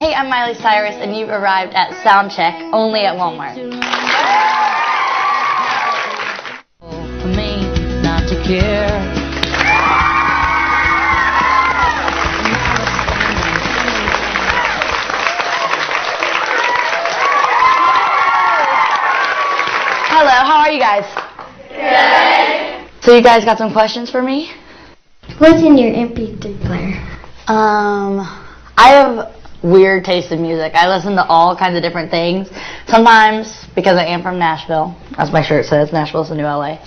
Hey, I'm Miley Cyrus, and you've arrived at Soundcheck, only at Walmart. For me, not to care. Hello, how are you guys? Good. So you guys got some questions for me? What's in your MP3 player? I have weird taste in music. I listen to all kinds of different things. Sometimes, because I am from Nashville, as my shirt says, Nashville's the new LA,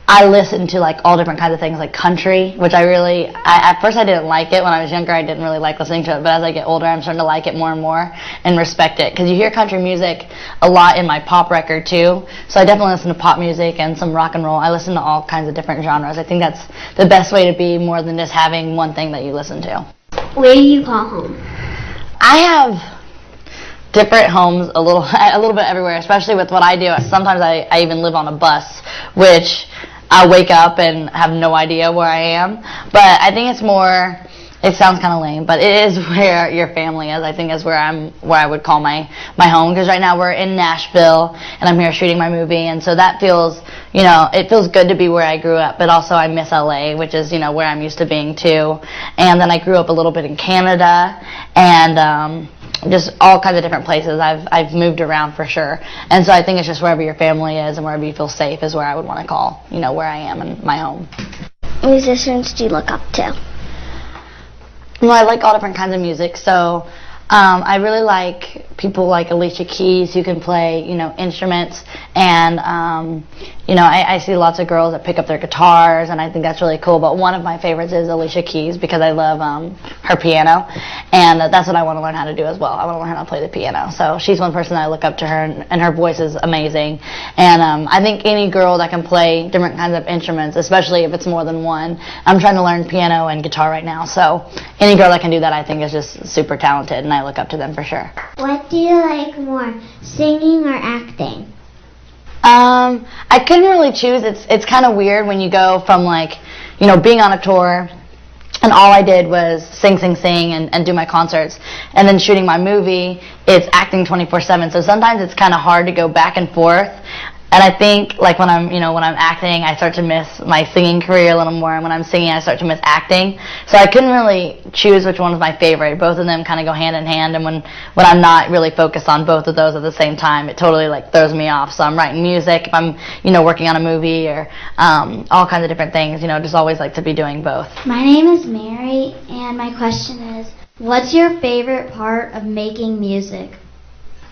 I listen to like all different kinds of things, like country, which at first I didn't like it. When I was younger, I didn't really like listening to it, but as I get older, I'm starting to like it more and more and respect it, because you hear country music a lot in my pop record too, so I definitely listen to pop music and some rock and roll. I listen to all kinds of different genres. I think that's the best way to be, more than just having one thing that you listen to. Where do you call home? I have different homes a little bit everywhere, especially with what I do. Sometimes I even live on a bus, which I wake up and have no idea where I am. But I think it's more, it sounds kind of lame, but it is where your family is. I think is where I would call my home, because right now we're in Nashville and I'm here shooting my movie, and so that feels, it feels good to be where I grew up, but also I miss LA, which is, where I'm used to being too. And then I grew up a little bit in Canada and just all kinds of different places. I've moved around for sure, and so I think it's just wherever your family is and wherever you feel safe is where I would want to call, where I am and my home. Musicians do you look up to? Well, I like all different kinds of music, so I really like people like Alicia Keys, who can play, instruments, and I see lots of girls that pick up their guitars, and I think that's really cool. But one of my favorites is Alicia Keys, because I love her piano, and that's what I want to learn how to do as well. I want to learn how to play the piano. So she's one person I look up to her, and her voice is amazing. And I think any girl that can play different kinds of instruments, especially if it's more than one. I'm trying to learn piano and guitar right now, so any girl that can do that, I think, is just super talented, and I look up to them for sure. What do you like more, singing or acting? I couldn't really choose. It's kind of weird when you go from being on a tour and all I did was sing and do my concerts, and then shooting my movie, it's acting 24/7. So sometimes it's kind of hard to go back and forth. And I think when I'm acting, I start to miss my singing career a little more, and when I'm singing, I start to miss acting. So I couldn't really choose which one was my favorite. Both of them kind of go hand in hand, and when I'm not really focused on both of those at the same time, it totally throws me off. So I'm writing music, if I'm working on a movie, or all kinds of different things. Just always like to be doing both. My name is Mary, and my question is, what's your favorite part of making music?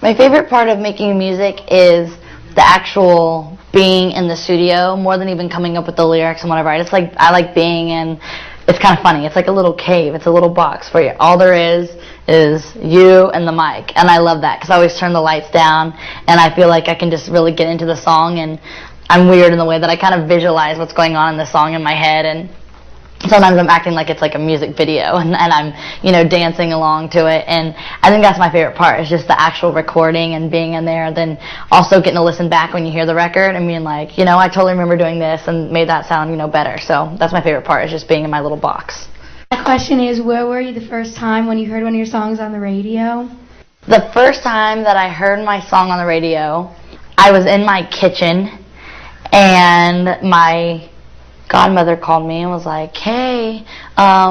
My favorite part of making music is the actual being in the studio, more than even coming up with the lyrics and whatever. I like being in, it's kind of funny, it's like a little cave, it's a little box where all there is you and the mic, and I love that, because I always turn the lights down, and I feel like I can just really get into the song, and I'm weird in the way that I kind of visualize what's going on in the song in my head, and sometimes I'm acting like it's like a music video, and I'm, dancing along to it, and I think that's my favorite part, is just the actual recording and being in there, then also getting to listen back when you hear the record and being like, I totally remember doing this and made that sound, better. So that's my favorite part, is just being in my little box. My question is, where were you the first time when you heard one of your songs on the radio? The first time that I heard my song on the radio, I was in my kitchen, and my godmother called me and was like, hey,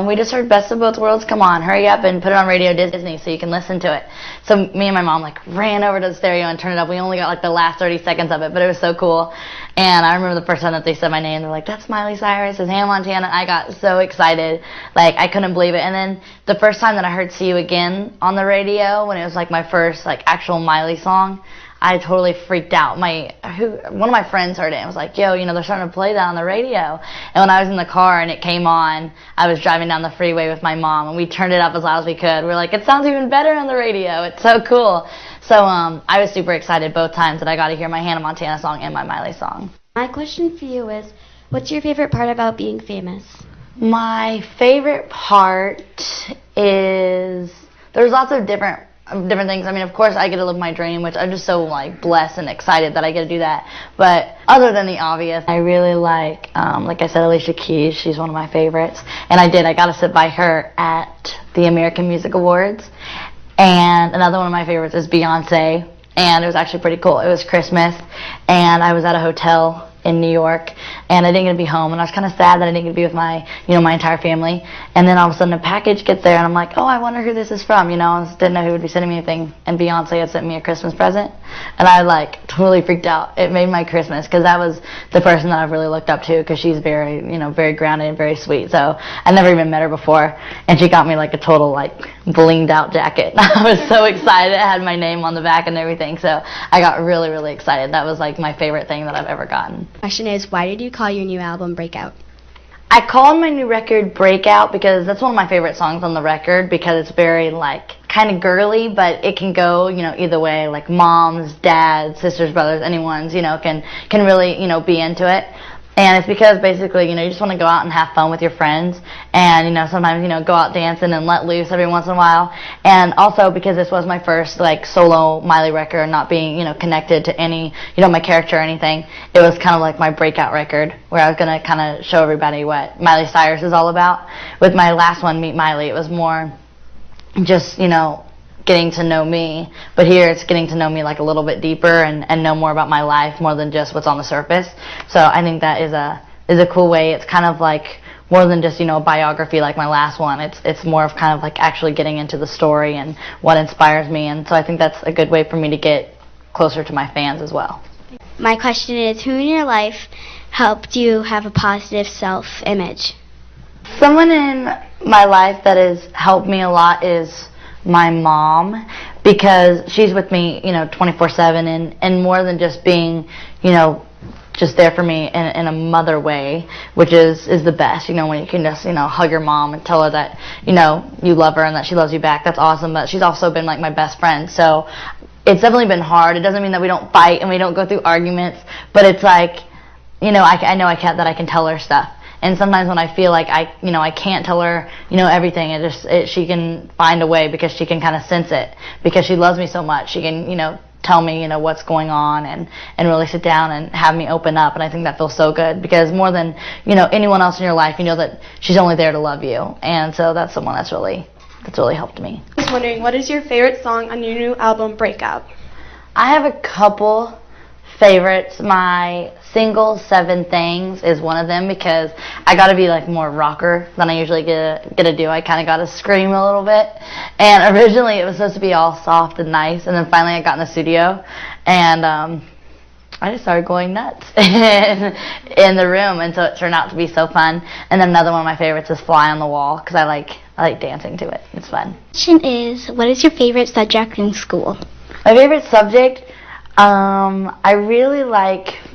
we just heard Best of Both Worlds, come on, hurry up and put it on Radio Disney so you can listen to it. So me and my mom ran over to the stereo and turned it up. We only got the last 30 seconds of it, but it was so cool. And I remember the first time that they said my name, they're like, that's Miley Cyrus, it's Hannah Montana. I got so excited, I couldn't believe it. And then the first time that I heard See You Again on the radio, when it was my first actual Miley song, I totally freaked out. One of my friends heard it and was like, yo, they're starting to play that on the radio. And when I was in the car and it came on, I was driving down the freeway with my mom, and we turned it up as loud as we could. We were like, it sounds even better on the radio. It's so cool. So I was super excited both times that I got to hear my Hannah Montana song and my Miley song. My question for you is, what's your favorite part about being famous? My favorite part is, there's lots of different things. I mean, of course, I get to live my dream, which I'm just so blessed and excited that I get to do that. But other than the obvious, I really like I said, Alicia Keys. She's one of my favorites, and I got to sit by her at the American Music Awards, And another one of my favorites is Beyonce, and it was actually pretty cool. It was Christmas, and I was at a hotel in New York, and I didn't get to be home, and I was kind of sad that I didn't get to be with my, my entire family. And then all of a sudden a package gets there, and I'm like, oh, I wonder who this is from, I didn't know who would be sending me anything, and Beyonce had sent me a Christmas present, and I totally freaked out. It made my Christmas, because that was the person that I've really looked up to, because she's very, very grounded and very sweet. So I never even met her before, and she got me a total blinged out jacket. I was so excited. It had my name on the back and everything, so I got really, really excited. That was my favorite thing that I've ever gotten. Question is, why did you call your new album Breakout? I called my new record Breakout because that's one of my favorite songs on the record, because it's very kind of girly, but it can go either way, moms, dads, sisters, brothers, anyone's can really be into it. And it's because basically, you just want to go out and have fun with your friends, and, sometimes, go out dancing and let loose every once in a while. And also because this was my first, solo Miley record, not being, connected to any, my character or anything. It was kind of my breakout record, where I was going to kind of show everybody what Miley Cyrus is all about. With my last one, Meet Miley, it was more just, getting to know me, but here it's getting to know me a little bit deeper and know more about my life, more than just what's on the surface. So I think that is a cool way. It's kind of more than just a biography like my last one. It's more of kind of actually getting into the story and what inspires me, and so I think that's a good way for me to get closer to my fans as well. My question is, who in your life helped you have a positive self-image? Someone in my life that has helped me a lot is my mom, because she's with me 24/7, and more than just being just there for me in a mother way, which is the best, when you can just hug your mom and tell her that you love her and that she loves you back. That's awesome. But she's also been my best friend, so it's definitely been hard. It doesn't mean that we don't fight and we don't go through arguments, but it's I know I can tell her stuff. And sometimes when I feel I can't tell her, everything, she can find a way, because she can kind of sense it, because she loves me so much. She can, tell me, what's going on, and really sit down and have me open up. And I think that feels so good, because more than, anyone else in your life, that she's only there to love you. And so that's someone that's really helped me. I was wondering, what is your favorite song on your new album, Breakout? I have a couple favorites. My single 7 Things is one of them, because I got to be more rocker than I usually get to do. I kind of got to scream a little bit, and originally it was supposed to be all soft and nice, and then finally I got in the studio, and I just started going nuts in the room, and so it turned out to be so fun. And then another one of my favorites is Fly on the Wall, because I like dancing to it. It's fun. Question is, what is your favorite subject in school? My favorite subject, I really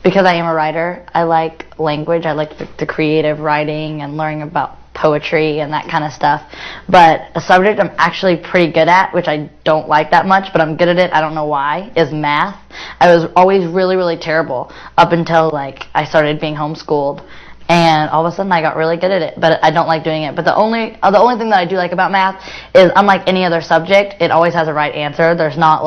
because I am a writer, I like language. I like the creative writing and learning about poetry and that kind of stuff. But a subject I'm actually pretty good at, which I don't like that much, but I'm good at it, I don't know why, is math. I was always really, really terrible up until I started being homeschooled. And all of a sudden I got really good at it, but I don't like doing it. But the only thing that I do like about math is, unlike any other subject, it always has a right answer. There's not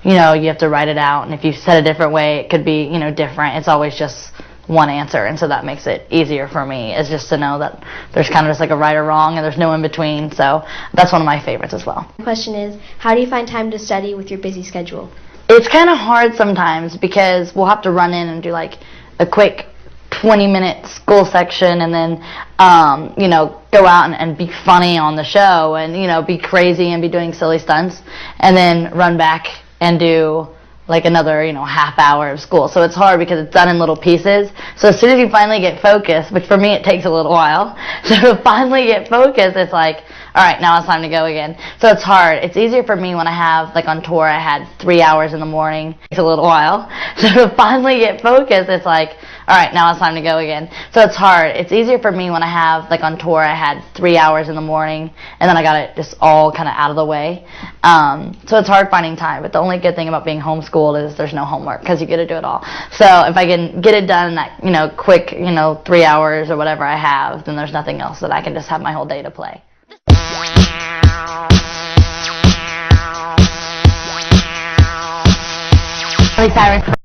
you have to write it out, and if you said a different way, it could be, different. It's always just one answer, and so that makes it easier for me, is just to know that there's kind of just a right or wrong, and there's no in between. So that's one of my favorites as well. The question is, how do you find time to study with your busy schedule? It's kind of hard sometimes, because we'll have to run in and do a quick 20-minute school section, and then go out and be funny on the show, and be crazy and be doing silly stunts, and then run back and do another half hour of school. So it's hard because it's done in little pieces. So as soon as you finally get focused, which for me it takes a little while, so to finally get focused, it's all right, now it's time to go again. So it's hard. It's easier for me when I have, on tour, I had 3 hours in the morning. It takes a little while. So to finally get focused, it's all right, now it's time to go again. So it's hard. It's easier for me when I have, on tour, I had 3 hours in the morning, and then I got it just all kind of out of the way. So it's hard finding time. But the only good thing about being homeschooled is there's no homework, because you get to do it all. So if I can get it done in that, quick, 3 hours or whatever I have, then there's nothing else that I can just have my whole day to play. Miley Cyrus